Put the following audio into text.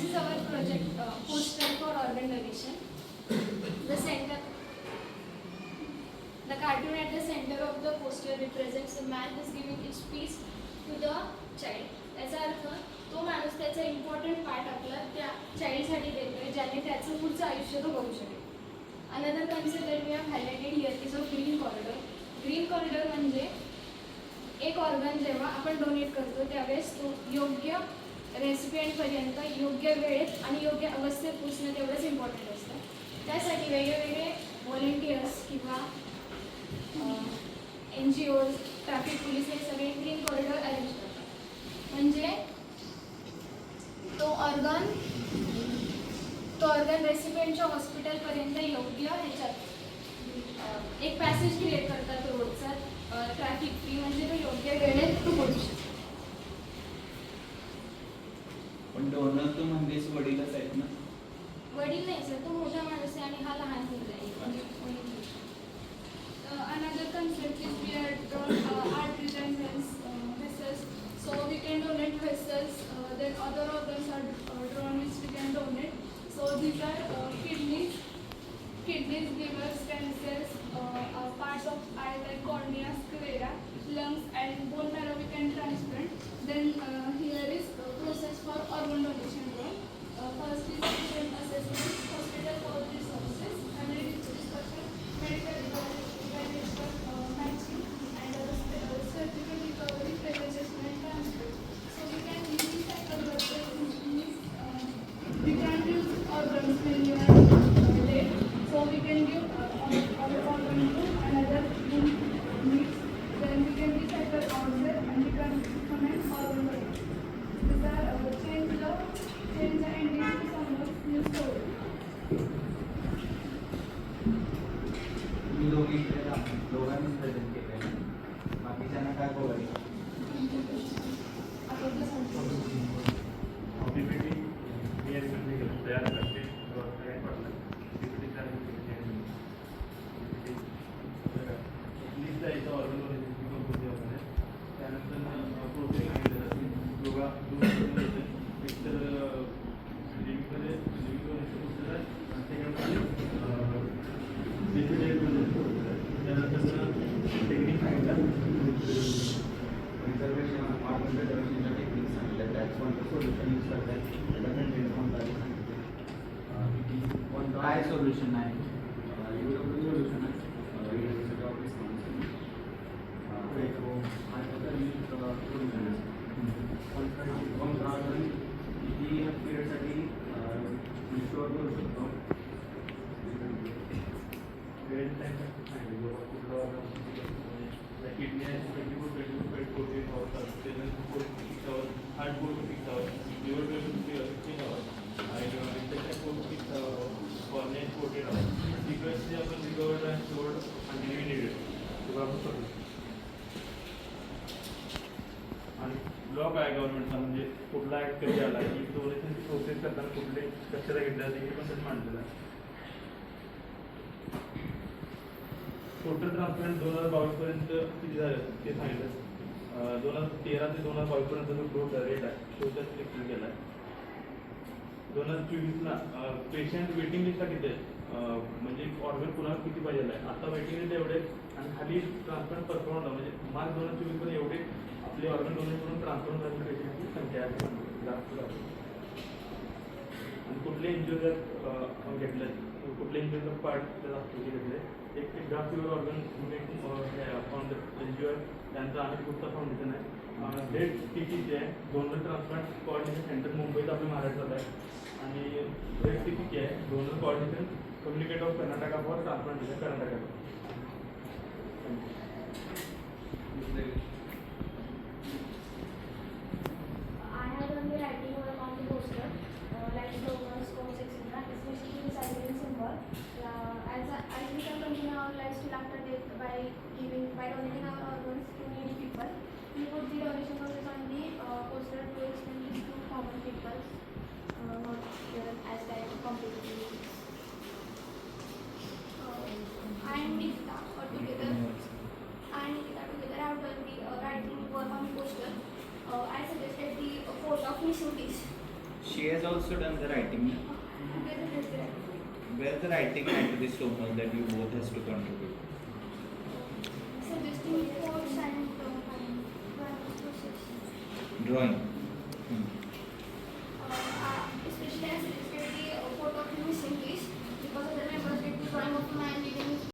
is our project poster for organ donation. The cartoon at the center of the poster represents a man who is giving each piece to the child. याचा अर्थ तो माणूस त्याचा important part आपला त्या चाइल्डसाठी देतोय ज्याने त्याचं पुढचं आयुष्य तो बघू शकेल. Another concept that we have highlighted here is of green corridor. Green corridor म्हणजे एक ऑर्गन जेव्हा आपण डोनेट करतो त्यावेळेस तो योग्य रेसिपियंटपर्यंत योग्य वेळेत आणि योग्य अवस्थेत पोचणं तेवढंच इम्पॉर्टंट असतं. त्यासाठी वेगवेगळे व्हॉलेंटियर्स किंवा NGOज, ट्रॅफिक पोलीस हे सगळे ग्रीन कॉरिडॉर अरेंज करतात. म्हणजे तो ऑर्गन रेसिपियंटच्या हॉस्पिटलपर्यंत योग्य ह्याच्यात एक पॅसेज क्रिएट करतात रोडचा ट्रॅफिक फ्री, म्हणजे तो योग्य वेळेत तो पोहोचू शकतो. पण डोनर तो म्हणजेच वडीलच आहेत ना? वडील नाही सर, तो मोठा माणूस आहे आणि हा लहान मुलगा आहे. Another concept is we are drawn arteries and vessels, so we can donate vessels. Then other organs are drawn which we can donate. So these are kidneys, liver, stem cells, parts of eye like cornea, sclera, lungs, and bone marrow we can transplant. Then here is process for organ donation drawn. First is patient assessment, hospital for resources, family discussion, medical evaluation, matching, and surgical recovery, preservation and transport. So we can easily tackle the we can use organs when you are dead. So we can give our organ to another who needs. Then we can recycle ourselves and we can recommend organ donation. These are change the ending to someone's new story. दोघांनीच present केलं. बाकीच्यांना काय बोलायचं? तयार करते याचा organ त्यानंतर protein सांगितलं जाते. योगा एकतर लिव्हिंगमध्ये त्यानंतर टेक्निक सांगितलं. रिझर्वेशन ऑर्गन रिझर्वेशनच्या टेक्निक सांगितलं. त्याच कोणतं सोल्युशन यूज करतात काय सोल्युशन आहे? सोल्युशन आहे किती पिरियडसाठी स्टोअर करू शकतो. किडनी आहे 24 hours, त्यानंतर 6 hours, heart 6 hours, liver 6 hours आणि त्याच्या 6 hours, कॉर्निया 14 hours. तिकडचे आपण रिकवर्ड आणि स्टोअर्ड कंटिन्यू निडेड तेव्हा आपण करू. आणि लॉ काय गव्हर्नमेंटचा म्हणजे कुठला ॲक्ट कधी आला की डोनेशनची प्रोसेस करताना कुठले कशाला घेतल्या जाते हे पण त्यात मांडलेलं आहे. टोटल ट्रान्सप्लांट 2022 पर्यंत किती झाले ते सांगितलं. 2013 ते 2022 पर्यंत जो ग्रोथ रेट आहे तो त्यात एक्सप्लेन केला आहे. 2024ला पेशंट वेटिंग लिस्टला किती आहे, म्हणजे ऑर्गन कुणाला किती पाहिजे आहे. आता वेटिंग लिस्ट एवढे आणि खाली ट्रान्सप्लांट परफॉर्म होता म्हणजे मार्च 2024 मध्ये एवढे आपले ऑर्गन डोनेट करून ट्रान्सफर झालेल्या पेशंटची संख्या आहे जास्त झाली. आणि कुठले इंजुरी घेतले, कुठले इंजुरीचा पार्ट त्याचा घेतले. एक ग्राफ प्युअर ऑर्गन एनजीओ त्यांचं आणि गुप्ता फाउंडेशन आहे. डेट टीटीची आहे. डोनर ट्रान्सप्लांट कोऑर्डिनेशन सेंटर मुंबईत आपल्या महाराष्ट्रात आहे. आणि डेट टीटीची आहे. Donor coordination communicate of Karnataka for transplantation Karnataka. By donating our organs to needy people, we put the donation process on the poster to extend this to common people, not as like completely. I and Nikita together have done the writing work on the poster. I suggested the photo of Miss Utis. she has also done the writing. Where the writing matter is so much that you both has to contribute. Suggesting Course and process. Drawing. Hmm.